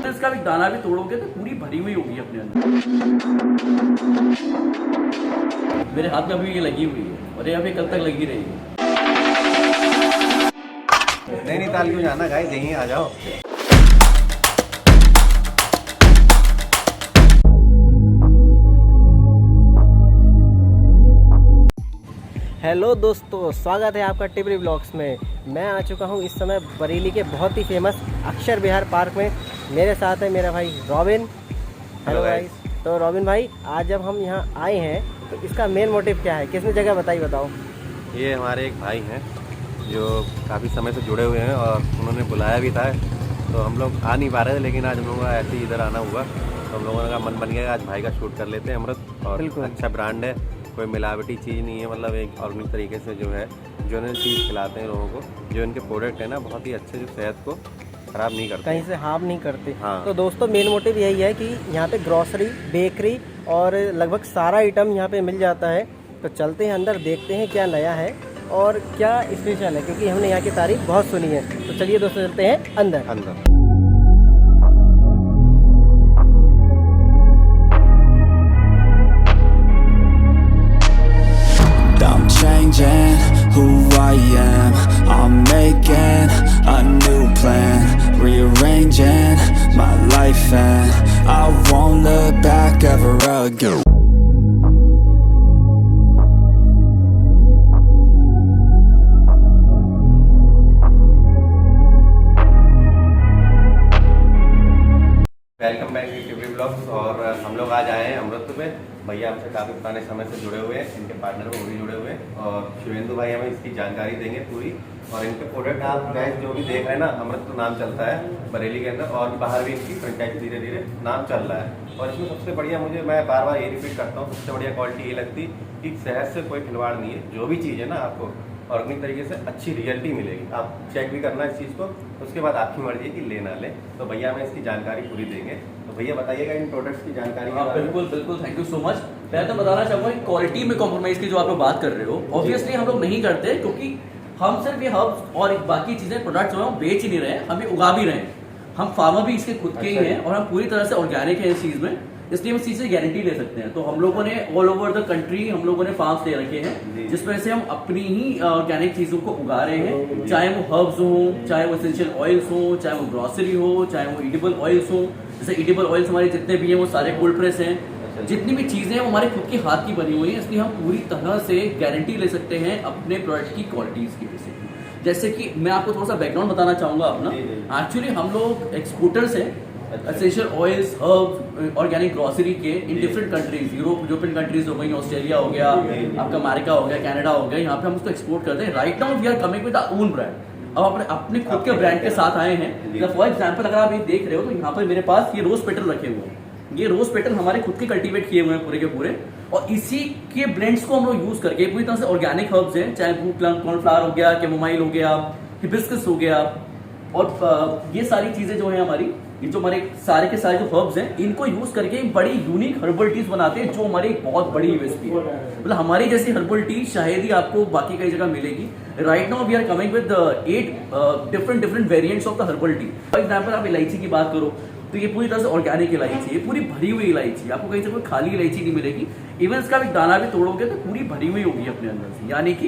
Even इसका भी दाना भी तोड़ोगे तो पूरी भरी हुई होगी अपने अंदर। मेरे हाथ में अभी ये लगी हुई है और ये अभी कल तक लगी रहेगी। नैनीताल क्यों जाना गाइस, यहीं आ जाओ। हेलो दोस्तों, स्वागत है आपका टिपरी ब्लॉग्स में। मैं आ चुका हूं इस समय बरेली के बहुत ही फेमस अक्षर विहार पार्क में। मेरे साथ है मेरा भाई रॉबिन। Hello guys. तो रॉबिन भाई, आज जब हम यहां आए हैं तो इसका मेन मोटिव क्या है, किसने जगह बताओ। ये हमारे एक भाई हैं जो काफ़ी समय से जुड़े हुए हैं और उन्होंने बुलाया भी था, तो हम लोग आ नहीं पा रहे थे, लेकिन आज हम लोगों का ऐसे ही इधर आना हुआ तो हम लोगों का मन बन गया आज भाई का शूट कर लेते हैं। अमृत और अच्छा ब्रांड है, कोई मिलावटी चीज़ नहीं है, मतलब एक ऑर्गेनिक तरीके से जो है जो चीज़ खिलाते हैं लोगों को। जो इनके प्रोडक्ट है ना बहुत ही अच्छे, जो सेहत को ख़राब नहीं करते, कहीं से हार्म नहीं करते। हाँ। तो दोस्तों मेन मोटिव यही है कि यहाँ पे ग्रॉसरी, बेकरी और लगभग सारा आइटम यहाँ पे मिल जाता है। तो चलते हैं अंदर, देखते हैं क्या नया है और क्या स्पेशल है, क्योंकि हमने यहाँ की तारीफ बहुत सुनी है। तो चलिए दोस्तों चलते हैं अंदर। Changing who I am, I'm making a new plan, rearranging my life and I won't look back ever again. Welcome back टिपरी ब्लॉग्स। और हम लोग आज आए हैं अमृत पे। भैया हमसे काफ़ी पुराने समय से जुड़े हुए हैं, इनके पार्टनर वो भी जुड़े हुए हैं और शिवेंदु भाई हमें इसकी जानकारी देंगे पूरी। और इनके प्रोडक्ट आप गैस जो भी देख रहे हैं ना, अमृत तो नाम चलता है बरेली के अंदर और बाहर भी इनकी फ्रेंचाइजी धीरे धीरे नाम चल रहा है। और इसमें सबसे बढ़िया मुझे, मैं बार बार ये रिपीट करता हूँ, सबसे बढ़िया क्वालिटी ये लगती कि सेहत से कोई खिलवाड़ नहीं है। जो भी चीज़ है ना आपको ऑर्गेनिक तरीके से अच्छी रियलिटी मिलेगी। आप चेक भी करना इस चीज़ को, उसके बाद आपकी मर्जी है कि ले ना ले। तो भैया हमें इसकी जानकारी पूरी देंगे। तो भैया बताइएगा इन प्रोडक्ट्स की जानकारी। हाँ बिल्कुल बिल्कुल, थैंक यू सो मच। मैं तो बताना चाहूँगा कि क्वालिटी में कॉम्प्रोमाइज़ की जो आप लोग बात कर रहे हो, ऑब्वियसली हम लोग नहीं करते, क्योंकि हम सिर्फ ये हर्ब्स और बाकी चीज़ें प्रोडक्ट्स जो है बेच ही नहीं रहे हैं, हम ये उगा भी रहे हैं। हम फार्मर भी इसके खुद के ही हैं और हम पूरी तरह से ऑर्गेनिक है इस चीज़ में, इसलिए हम इस चीज़ से गारंटी ले सकते हैं। तो हम लोगों ने ऑल ओवर द कंट्री हम लोगों ने फार्म्स ले रखे हैं, जिसमें से हम अपनी ही ऑर्गेनिक चीज़ों को उगा रहे हैं, चाहे वो हर्ब्स हो, चाहे वो एसेंशियल ऑयल्स हो, चाहे वो ग्रॉसरी हो, चाहे वो एडिबल ऑयल्स हो। जैसे एडिबल ऑयल्स हमारे जितने भी हैं वो सारे कोल्ड प्रेस हैं, जितनी भी चीज़ें हैं वो हमारे खुद के हाथ की बनी हुई हैं, इसलिए हम पूरी तरह से गारंटी ले सकते हैं अपने प्रोडक्ट की क्वालिटीज़ की बेसिस। जैसे कि मैं आपको थोड़ा सा बैकग्राउंड बताना चाहूँगा अपना। एक्चुअली हम लोग एक्सपोर्टर्स हैं essential oils, herbs, organic grocery के in different countries, European countries हो गई, ऑस्ट्रेलिया हो गया, आपका अमेरिका हो गया, कनाडा हो गया, यहाँ पे हम उसको एक्सपोर्ट करते हैं। Right now we are coming with our own brand. अब अपने खुद के ब्रांड के साथ आए हैं। फॉर एग्जाम्पल अगर आप ये देख रहे हो तो यहाँ पर मेरे पास ये रोज पेटल रखे हुए हैं। ये रोज पेटल हमारे खुद के कल्टीवेट किए हुए हैं पूरे के पूरे, और इसी के ब्लेंड्स को हम लोग यूज करके पूरी तरह से ऑर्गेनिक हर्ब्स हैं, चाहे कॉर्नफ्लावर हो गया, कैमोमाइल हो गया, हिबिस्कस हो गया, और ये सारी चीजें जो है हमारी, ये जो हमारे सारे के सारे जो हर्ब्स हैं, इनको यूज करके बड़ी यूनिक हर्बल टीज बनाते हैं, जो हमारी बहुत बड़ी यूएसपी है। मतलब हमारी जैसी हर्बल टी शायद ही आपको बाकी कई जगह मिलेगी। Right now we are coming with 8 different variants of the herbal tea. For example आप इलायची की बात करो तो ये पूरी तरह से ऑर्गेनिक इलायची है, पूरी भरी हुई इलायची, आपको कहीं से कोई खाली इलायची नहीं मिलेगी। इवन इसका भी दाना भी तोड़ोगे तो पूरी भरी हुई होगी अपने अंदर से, यानी कि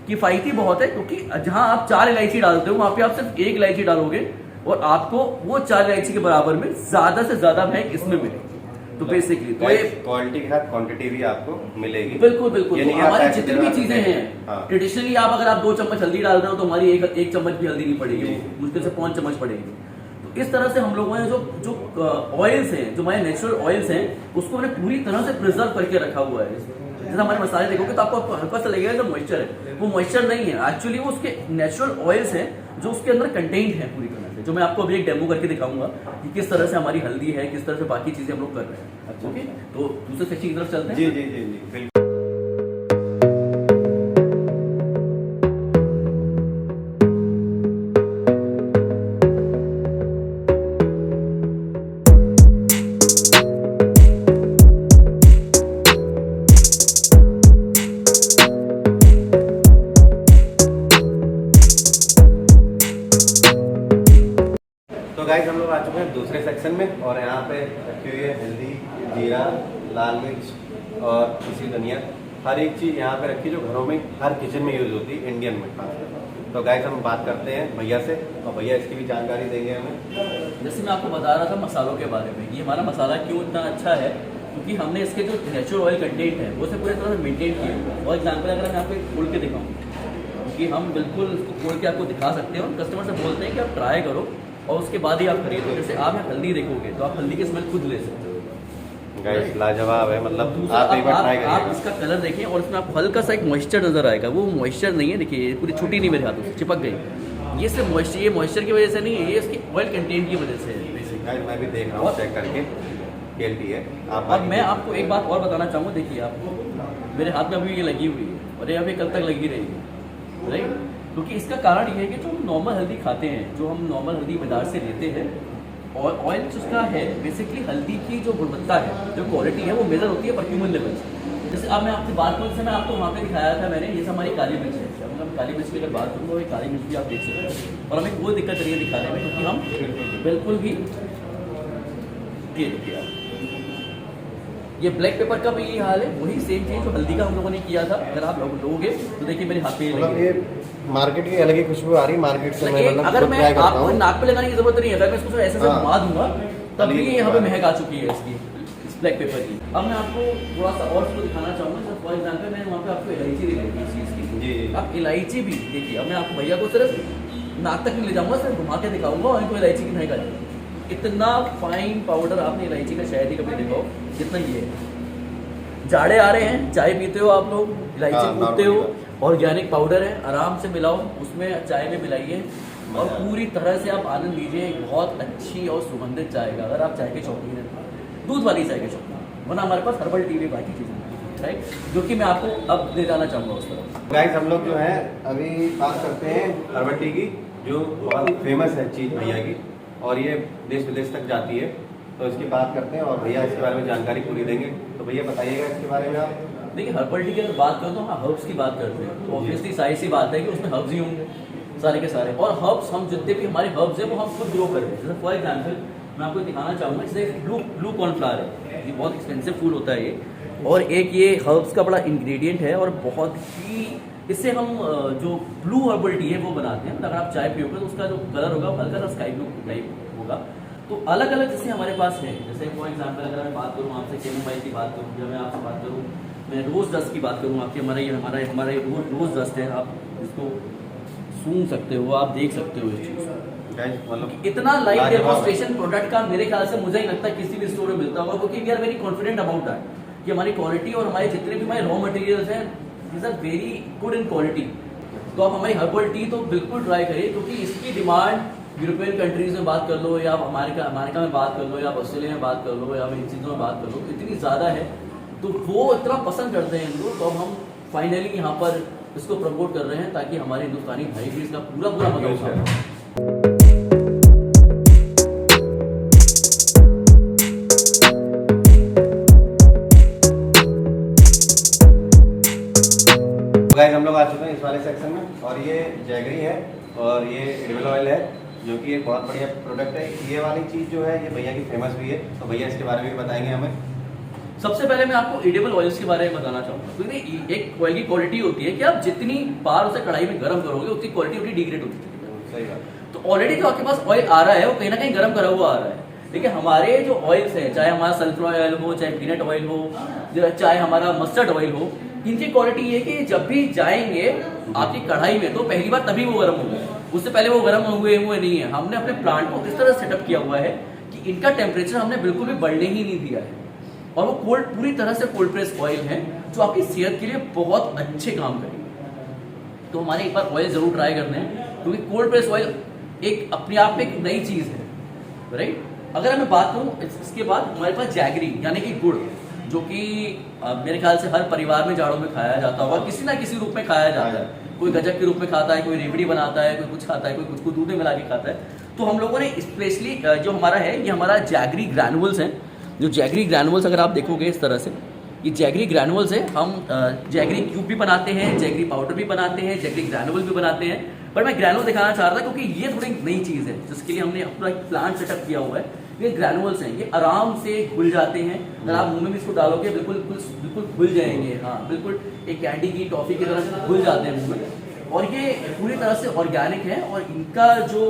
किफायती बहुत है। क्योंकि जहां आप 4 इलायची डालते हो वहां पे आप सिर्फ 1 इलायची डालोगे और आपको वो 4 इलायची के बराबर में ज्यादा से ज्यादा महक इसमें मिलेगी। तो बेसिकली तो ये क्वालिटी के साथ क्वांटिटी भी आपको मिलेगी। बिल्कुल बिल्कुल। तो हमारी जितनी भी चीजें हैं ट्रेडिशनली, आप अगर आप 2 चम्मच हल्दी डाल रहे हो तो हमारी एक चम्मच भी हल्दी नहीं पड़ेगी, मुश्किल से 5 चम्मच पड़ेगी। तो इस तरह से हम लोगों ने जो ऑयल्स हैं, जो हमारे नेचुरल ऑयल्स हैं, उसको हमने पूरी तरह से प्रिजर्व करके रखा हुआ है। जैसे हमारे मसाले देखोगे तो आपको हल्का सा लगेगा जो मॉइस्चर है, वो मॉइस्चर नहीं है, एक्चुअली वो उसके नेचुरल ऑयल्स हैं जो उसके अंदर कंटेन्ड है पूरी तरह से, जो मैं आपको अभी एक डेमो करके दिखाऊंगा कि किस तरह से हमारी हल्दी है, किस तरह से बाकी चीजें हम लोग कर रहे हैं। ओके, तो दूसरे सेक्शन की तरफ चलते हैं। जी जी जी जी बिल्कुल। गाइस हम लोग आ चुके हैं दूसरे सेक्शन में और यहाँ पे रखी हुई है हल्दी, जीरा, लाल मिर्च और दूसरी धनिया। हर एक चीज़ यहाँ पे रखी जो घरों में हर किचन में यूज़ होती है इंडियन में। तो गाइस हम बात करते हैं भैया से और भैया इसकी भी जानकारी देंगे हमें। जैसे मैं आपको बता रहा था मसालों के बारे में, ये हमारा मसाला क्यों इतना अच्छा है, क्योंकि हमने इसके जो नेचुरल ऑयल कंटेंट है वो से पूरे तरह से मेंटेन किए हुए हैं। और एग्जाम्पल अगर मैं आपको खोल के दिखाऊँ, क्योंकि हम बिल्कुल इसको खोल के आपको दिखा सकते हैं और कस्टमर से बोलते हैं कि आप ट्राई करो और उसके बाद ही आप खरीदो। जैसे आप यहाँ हल्दी देखोगे तो आप हल्दी की स्मेल खुद ले सकते हो। गाइस लाजवाब है, मतलब दूसरा आप एक बार ट्राई आप करिए। इसका कलर देखें और इसमें आपको हल्का सा एक मॉइस्चर नजर आएगा। वो मॉइस्चर नहीं है, देखिए पूरी छुट्टी नहीं मेरे हाथों से चिपक गई। ये सिर्फ मॉइस्चर, ये मॉइस्चर की वजह से नहीं है, ये इसकी ऑयल कंटेंट की वजह से है बेसिकली। गाइस मैं भी देख रहा हूँ चेक करके केल्टी है। आप अब मैं आपको एक बात और बताना चाहूँगा। देखिए आपको मेरे हाथ में अभी ये लगी हुई है और ये अभी कल तक लगी रहेगी, राइट। क्योंकि इसका कारण ये है कि जो हम नॉर्मल हल्दी खाते हैं, जो हम नॉर्मल हल्दी बाजार से लेते हैं, और ऑयल जिसका है बेसिकली हल्दी की जो गुणवत्ता है, जो क्वालिटी है, वो मेजर होती है परफ्यूमन लेवल से। जैसे अब मैं आपसे बात करूँ, जैसे मैं आपको वहाँ पे दिखाया था मैंने, ये हमारी काली मिर्च है। अब हम काली मिर्च की अगर बात करूँ तो काली मिर्च भी आप देख सकते हैं और हमें कोई दिक्कत नहीं है दिखाने में, क्योंकि हम बिल्कुल भी ये देखिए आप, ये ब्लैक पेपर का भी ये हाल है, वही सेम चीज़ जो हल्दी का हम लोगों ने किया था। अगर आप लोगे तो देखिए मेरे हाथ पे मतलब ये मार्केट की अलग ही खुशबू आ रही, मार्केट से मैं मतलब अगर मैं ट्राई करता आपको हूँ। नाक पे लगाने की जरूरत नहीं है, अगर मैं इसको ऐसे से हाँ। घुमा दूंगा तब भी हल्दी यहाँ पे की महक आ चुकी है इसकी, इस ब्लैक पेपर की। अब मैं आपको थोड़ा सा और इसको दिखाना चाहूँगा। फॉर एग्जाम्पल मैंने वहाँ पे आपको इलायची दिखाई थी इस चीज़ की। जी। अब इलायची भी देखिए, अब मैं आपको भैया को सिर्फ नाक तक नहीं ले जाऊँगा, सिर्फ घुमा के दिखाऊंगा और इनको इलायची की महक आ जाएगी। इतना फाइन पाउडर आपने इलायची का शायद ही कभी देखा हो जितना ये है। जाड़े आ रहे हैं, चाय पीते हो आप लोग, इलायची हाँ, कूटते हो, नॉर्मली ऑर्गेनिक पाउडर है, आराम से मिलाओ उसमें, चाय में मिलाइए और मजा। पूरी तरह से आप आनंद लीजिए एक बहुत अच्छी और सुगंधित चाय का। अगर आप चाय के शौकीन हैं, दूध वाली चाय के शौकीन, वरना हमारे पास हर्बल टी भी बाकी चीज़ें, राइट, जो कि मैं आपको अब ले जाना चाहूँगा उस तरफ। गाइस हम लोग जो है अभी बात करते हैं हर्बल टी की, जो बहुत ही फेमस है चीज़ भैया की और ये देश विदेश तक जाती है। तो इसकी बात करते हैं और भैया इसके बारे में जानकारी पूरी देंगे। तो भैया बताइएगा इसके बारे में आप। देखिए हर्बल टी की अगर बात करो तो हम हर्ब्स की बात करते हैं, तो ऑब्वियसली सारी सी बात है कि उसमें हर्ब्स ही होंगे सारे के सारे। और हर्ब्स हम जितने भी हमारे हर्ब्स हैं वो हम खुद ग्रो करते हैं। जैसे फॉर एग्जाम्पल मैं आपको दिखाना चाहूँगा, जैसे ब्लू कॉर्नफ्लावर है, ये बहुत एक्सपेंसिव फूल होता है ये, और एक ये हर्ब्स का बड़ा इंग्रेडिएंट है और बहुत ही, इससे हम जो ब्लू हर्बल टी है वो बनाते हैं। अगर आप चाय पियोगे तो उसका जो कलर होगा हल्का सा स्काई ब्लू टाइप होगा। तो अलग अलग जैसे हमारे पास है, जैसे फॉर एग्जाम्पल अगर मैं बात करूँ आपसे कैमोमाइल की बात करूँ, या मैं आपसे बात करूँ, मैं रोज़ डस्ट की बात करूँ आपके, हमारा रोज़ डस्ट है, आप इसको सूंघ सकते हो, आप देख सकते हो इस चीज़ को। मतलब इतना लाइव डेमोन्स्ट्रेशन प्रोडक्ट का मेरे ख्याल से मुझे ही लगता है किसी भी स्टोर में मिलता होगा, क्योंकि we are very confident about that कि हमारी क्वालिटी और हमारे जितने भी हमारे रॉ मटेरियल्स हैं these are very good in quality. तो आप हमारी हर्बल टी तो बिल्कुल ट्राई करिए, क्योंकि इसकी डिमांड यूरोपियन कंट्रीज में बात कर लो, या आप अमेरिका में बात कर लो, या ऑस्ट्रेलिया में बात कर लो, या इन चीज़ों में बात कर लो, इतनी ज़्यादा है तो वो इतना पसंद करते हैं इनको। तो अब हम फाइनली यहाँ पर इसको प्रमोट कर रहे हैं ताकि हमारे हिंदुस्तानी भाई भी इसका पूरा मजा उठा पाएं। गाइस हम लोग आ चुके हैं इस वाले सेक्शन में और ये जैगरी है और ये एडिबल ऑयल है, जो कि एक बहुत बढ़िया प्रोडक्ट है। ये वाली चीज़ जो है ये भैया की फेमस भी है, तो भैया इसके बारे में भी बताएंगे हमें। सबसे पहले मैं आपको एडिबल ऑयल्स के बारे में बताना चाहूँगा, क्योंकि एक ऑयल की क्वालिटी होती है कि आप जितनी बार उसे कढ़ाई में गर्म करोगे उतनी क्वालिटी उतनी डिग्रेड होती है। सही बात। तो ऑलरेडी जो आपके पास ऑयल आ रहा है वो कहीं ना कहीं गर्म करा हुआ आ रहा है। देखिए हमारे जो ऑयल्स हैं, चाहे हमारा सल्फर ऑयल हो, चाहे पीनट ऑयल हो, चाहे हमारा मस्टर्ड ऑयल हो, इनकी क्वालिटी ये कि जब भी जाएंगे आपकी कढ़ाई में तो पहली बार तभी वो गर्म होंगे, उससे पहले वो गर्म हुए नहीं है। हमने अपने प्लांट को इस तरह सेटअप किया हुआ है कि इनका टेम्परेचर हमने बिल्कुल भी बढ़ने ही नहीं दिया है, और वो पूरी तरह से कोल्ड प्रेस ऑयल है जो आपकी सेहत के लिए बहुत अच्छे काम करेंगे। तो हमारे एक बार ऑयल जरूर ट्राई करना है, क्योंकि कोल्ड प्रेस ऑयल एक अपने आप में एक नई चीज़ है, राइट। अगर मैं बात करूँ इसके बाद हमारे पास जैगरी यानी कि गुड़, जो कि मेरे ख्याल से हर परिवार में जाड़ों में खाया जाता होगा, किसी ना किसी रूप में खाया जाता है। कोई गजक के रूप में खाता है, कोई रेवड़ी बनाता है, कोई कुछ खाता है, कोई कुछ को दूध में मिला के खाता है। तो हम लोगों ने स्पेशली जो हमारा है ये हमारा जैगरी ग्रैनुअल्स हैं। जो जैगरी ग्रैनुअल्स अगर आप देखोगे इस तरह से, ये जैगरी ग्रैनुअल्स है। हम जैगरी क्यूब भी बनाते हैं, जैगरी पाउडर भी बनाते हैं, जैगरी ग्रैनुअल भी बनाते हैं। बट मैं ग्रैनुअल दिखाना चाह रहा था क्योंकि ये थोड़ी नई चीज़ है जिसके लिए हमने अपना एक प्लांट सेटअप किया हुआ है। ये ग्रैनुअल्स हैं, ये आराम से घुल जाते हैं, अगर आप मुंह में भी इसको डालोगे बिल्कुल बिल्कुल घुल जाएंगे। हाँ बिल्कुल एक कैंडी की टॉफी की तरह घुल जाते हैं मुंह में। और ये पूरी तरह से ऑर्गेनिक है और इनका जो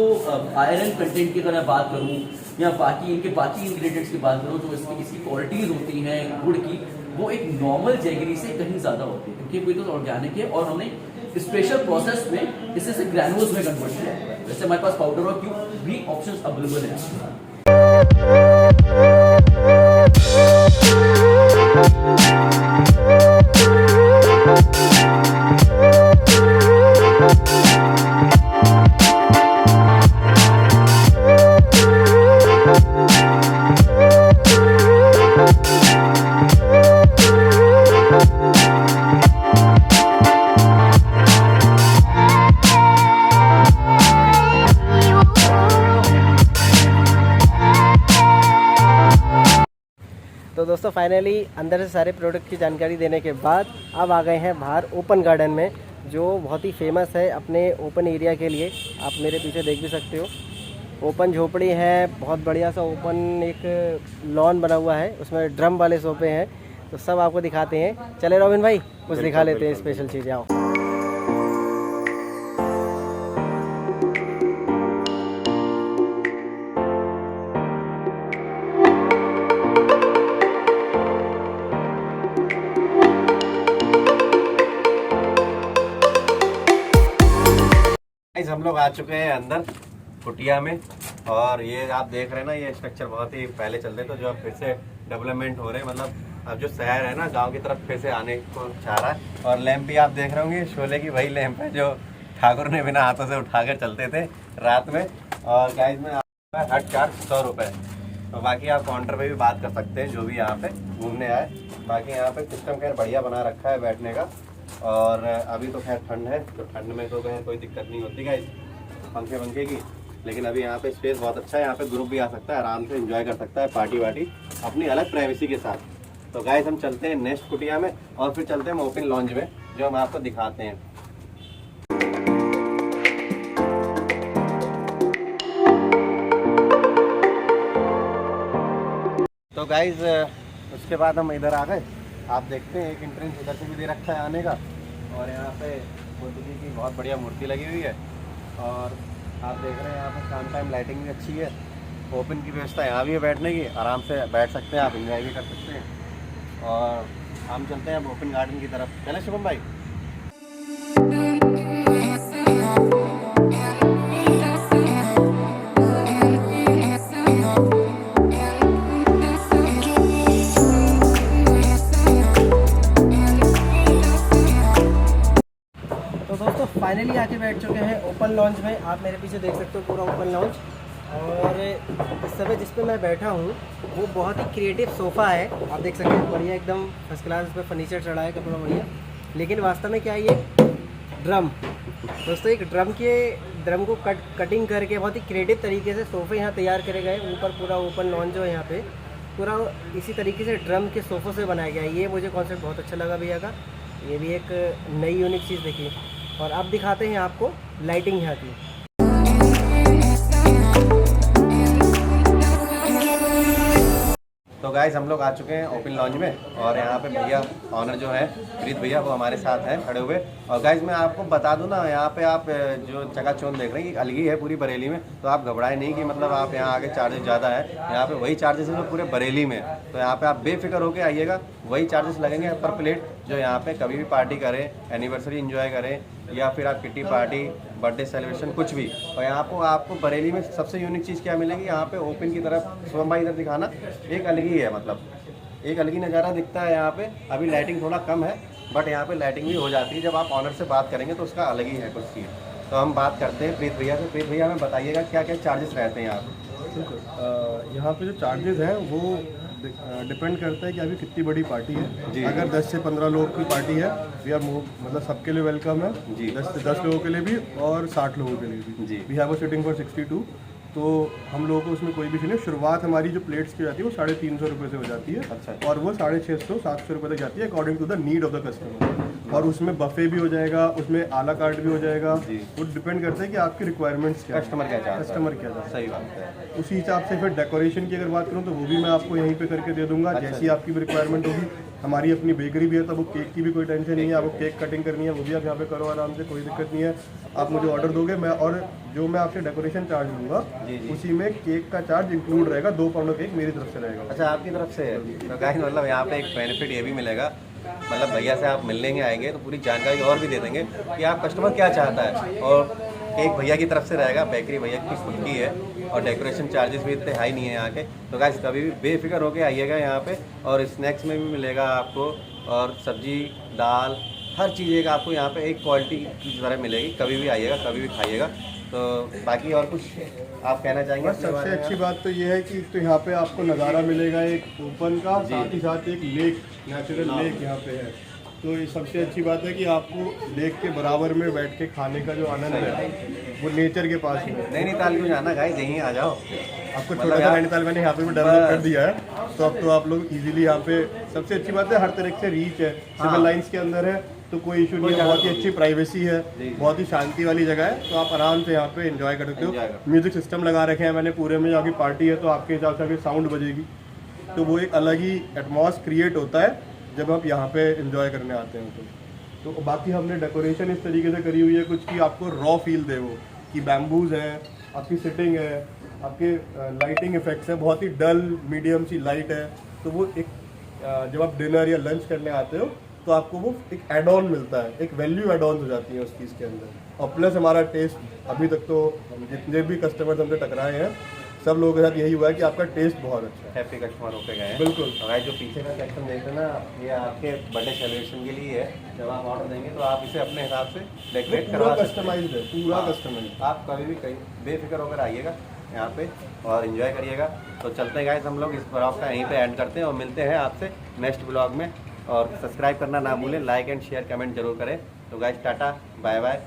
आयरन कंटेंट की अगर मैं बात करूँ या बाकी इंग्रेडिएंट्स की बात करूँ, जो इसकी क्वालिटीज़ होती हैं गुड़ की, वो एक नॉर्मल जैगरी से कहीं ज़्यादा होती है क्योंकि कोई तो ऑर्गेनिक है और हमने स्पेशल प्रोसेस में इसे ग्रैनुअल्स में कन्वर्ट किया है। वैसे हमारे पास पाउडर और क्यूब भी ऑप्शंस अवेलेबल हैं। तो दोस्तों फाइनली अंदर से सारे प्रोडक्ट की जानकारी देने के बाद अब आ गए हैं बाहर ओपन गार्डन में, जो बहुत ही फेमस है अपने ओपन एरिया के लिए। आप मेरे पीछे देख भी सकते हो, ओपन झोपड़ी है, बहुत बढ़िया सा ओपन एक लॉन बना हुआ है, उसमें ड्रम वाले सोफे हैं, तो सब आपको दिखाते हैं। चले रॉबिन भाई कुछ दिखा लेते हैं स्पेशल चीज़ें, आओ। हम लोग आ चुके हैं अंदर कुटिया में और ये आप देख रहे हैं ना, ये स्ट्रक्चर बहुत ही पहले चल रहे तो जो अब फिर से डेवलपमेंट हो रहे हैं, मतलब अब जो शहर है ना गांव की तरफ फिर से आने को चाह रहा है। और लैंप भी आप देख रहे होंगे, शोले की वही लैंप है जो ठाकुर ने बिना हाथों से उठाकर चलते थे रात में। और गाइस में आपका हर चार्ज 100 रुपये, तो बाकी आप काउंटर पे भी बात कर सकते हैं जो भी यहाँ पे घूमने आए। बाकी यहाँ पे सिस्टम खैर बढ़िया बना रखा है बैठने का, और अभी तो खैर ठंड है तो ठंड में तो खैर कोई दिक्कत नहीं होती गाइस पंखे की, लेकिन अभी यहाँ पे स्पेस बहुत अच्छा है, यहाँ पे ग्रुप भी आ सकता है, आराम से एंजॉय कर सकता है पार्टी वार्टी अपनी अलग प्राइवेसी के साथ। तो गाइस हम चलते हैं नेक्स्ट कुटिया में और फिर चलते हैं ओपन लॉन्ज में जो हम आपको दिखाते हैं। तो गाइस उसके बाद हम इधर आ गए, आप देखते हैं एक एंट्रेंस इधर से भी दे रखा है आने का, और यहाँ पे बुद्ध जी की बहुत बढ़िया मूर्ति लगी हुई है। और आप देख रहे हैं यहाँ पे शाम टाइम लाइटिंग भी अच्छी है, ओपन की व्यवस्था यहाँ भी है बैठने की, आराम से बैठ सकते हैं आप, एंजॉय भी कर सकते हैं। और हम चलते हैं अब ओपन गार्डन की तरफ, चले शुभम भाई। फाइनली आके बैठ चुके हैं ओपन लॉन्च में। आप मेरे पीछे देख सकते हो पूरा ओपन लॉन्च, और इस समय जिस पे मैं बैठा हूँ वो बहुत ही क्रिएटिव सोफ़ा है, आप देख सकते हैं, बढ़िया एकदम फर्स्ट क्लास पे फर्नीचर चढ़ा है कपड़ा बढ़िया। लेकिन वास्तव में क्या है, ये ड्रम दोस्तों, एक ड्रम को कटिंग करके बहुत ही क्रिएटिव तरीके से सोफ़े यहाँ तैयार करे गए। ऊपर पूरा ओपन लॉन्च जो है यहाँ पे पूरा इसी तरीके से ड्रम के सोफ़ों से बनाया गया है। ये मुझे कॉन्सेप्ट बहुत अच्छा लगा भैया का, ये भी एक नई यूनिक चीज़ देखी। और अब दिखाते हैं आपको लाइटिंग यहाँ की। तो गाइस हम लोग आ चुके हैं ओपन लॉन्ज में, और यहाँ पे भैया ऑनर जो है प्रीत भैया वो हमारे साथ हैं खड़े हुए। और गाइस मैं आपको बता दूं ना, यहाँ पे आप जो चकाचौंध देख रहे हैं अलग ही है पूरी बरेली में, तो आप घबराए नहीं कि मतलब आप यहाँ आगे चार्जेस ज़्यादा है, यहाँ पे वही चार्जेस है जो पूरे बरेली में। तो यहाँ पे आप बेफिक्र होकर आइएगा, वही चार्जेस लगेंगे पर प्लेट, जो यहाँ पे कभी भी पार्टी करें, एनिवर्सरी एंजॉय करें, या फिर आप किटी पार्टी, बर्थडे सेलिब्रेशन, कुछ भी। और यहाँ पे आपको बरेली में सबसे यूनिक चीज़ क्या मिलेगी, यहाँ पे ओपन की तरफ शुभम भाई इधर दिखाना, एक अलग ही है, मतलब एक अलग ही नज़ारा दिखता है यहाँ पे। अभी लाइटिंग थोड़ा कम है, बट यहाँ पे लाइटिंग भी हो जाती है। जब आप ऑनर से बात करेंगे तो उसका अलग ही है कुछ चीज़। तो हम बात करते हैं प्रीत भैया से। प्रीत भैया हमें बताइएगा क्या क्या चार्जेस रहते हैं यहाँ पे। यहाँ पे जो चार्जेस हैं वो डिपेंड करता है कि अभी कितनी बड़ी पार्टी है। अगर 10 से 15 लोग की पार्टी है, वी आर मतलब सबके लिए वेलकम है जी। 10 से 10 लोगों के लिए भी और 60 लोगों के लिए भी। We have a sitting for 62। तो हम लोगों को उसमें कोई भी नहीं, शुरुआत हमारी जो प्लेट्स की जाती है वो 350 रुपये से हो जाती है। अच्छा। और वो 650-700 रुपये तक जाती है according to the need of the customer. और उसमें बफे भी हो जाएगा, उसमें आला कार्ड भी हो जाएगा। जी। वो डिपेंड करता है कि आपकी रिक्वायरमेंट्स क्या है, कस्टमर क्या चाहता है। कस्टमर क्या चाहता है। सही बात है। उसी हिसाब से फिर डेकोरेशन की अगर बात करूँ तो वो भी मैं आपको यहीं पे करके दे दूंगा। अच्छा। जैसी आपकी भी रिक्वायरमेंट होगी, हमारी अपनी बेकरी भी है, तो वो केक की भी कोई टेंशन नहीं है। आपको केक कटिंग करनी है वो भी आप यहाँ पे करो आराम से, कोई दिक्कत नहीं है। आप मुझे ऑर्डर दोगे, मैं और जो मैं आपसे डेकोरेशन चार्ज लूँगा जी, जी। उसी में केक का चार्ज इंक्लूड रहेगा। 2 पाउंड केक मेरी तरफ से रहेगा। अच्छा, आपकी तरफ से है। तो गाइस मतलब यहाँ पे एक बेनिफिट ये भी मिलेगा, मतलब भैया से आप मिलने के आएंगे तो पूरी जानकारी और भी दे देंगे कि आप कस्टमर क्या चाहता है। और केक भैया की तरफ से रहेगा, बेकरी भैया की खुद की है, और डेकोरेशन चार्जेस भी इतने हाई नहीं है यहाँ के। तो गाइस कभी भी बेफिक्र होके आइएगा यहाँ पे। और स्नैक्स में भी मिलेगा आपको, और सब्जी दाल हर चीज़ एक आपको यहाँ पे एक क्वालिटी की तरह मिलेगी। कभी भी आइएगा, कभी भी खाइएगा। तो बाकी और कुछ आप कहना चाहेंगे? बस सबसे अच्छी बात तो ये है कि तो यहाँ पे आपको नज़ारा मिलेगा एक ओपन का, साथ ही साथ एक लेक, नेचुरल लेक यहाँ पे है। तो ये सबसे अच्छी बात है कि आपको लेक के बराबर में बैठ के खाने का जो आनंद है वो नेचर के पास में। नैनीताल क्यों जाना गाइस, यहीं आ जाओ। आपको मतलब छोटा सा यार- नैनीताल मैंने यहाँ पे भी डेवलप कर दिया है, तो अब तो आप लोग इजीली यहाँ पे, सबसे अच्छी बात है हर तरह से रीच है, सिविल लाइंस के अंदर है, तो कोई इशू नहीं है। बहुत ही अच्छी प्राइवेसी है, बहुत ही शांति वाली जगह है, तो आप आराम से यहाँ पे एंजॉय कर सकते हो। म्यूजिक सिस्टम लगा रखे हैं मैंने पूरे में, आपकी पार्टी है तो आपके हिसाब से आपकी साउंड बजेगी, तो वो एक अलग ही एटमॉस क्रिएट होता है जब आप यहाँ पे एंजॉय करने आते हैं। तो बाकी हमने डेकोरेशन इस तरीके से करी हुई है कुछ कि आपको रॉ फील दे, वो कि बैम्बूज है, आपकी सिटिंग है, आपके लाइटिंग इफेक्ट्स है, बहुत ही डल मीडियम सी लाइट है। तो वो एक जब आप डिनर या लंच करने आते हो तो आपको वो एक एड ऑन मिलता है, एक वैल्यू एड ऑन हो जाती है उस चीज़ के अंदर। और प्लस हमारा टेस्ट अभी तक तो जितने भी कस्टमर्स हमसे टकराए हैं सब लोगों के साथ यही हुआ है कि आपका टेस्ट बहुत अच्छा है। हैप्पी कस्टमर होके गए हैं। बिल्कुल। और जो पीछे का सेक्शन देख रहे हैं ना, ये आपके बर्थडे सेलिब्रेशन के लिए है। जब आप ऑर्डर देंगे तो आप इसे अपने हिसाब से डेकोरेट पूरा करवा सकते हैं। कस्टमाइज्ड है, पूरा हाँ। कस्टमाइज्ड। आप कभी भी कहीं बेफिक्र होकर आइएगा यहाँ पे और एंजॉय करिएगा। तो चलते हैं गाइस, हम लोग इस ब्लॉग का यहीं पे एंड करते हैं और मिलते हैं आपसे नेक्स्ट ब्लॉग में। और सब्सक्राइब करना ना भूलें, लाइक एंड शेयर कमेंट जरूर करें। तो guys tata bye bye.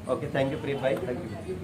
Okay, thank you Preet भाई, थैंक यू।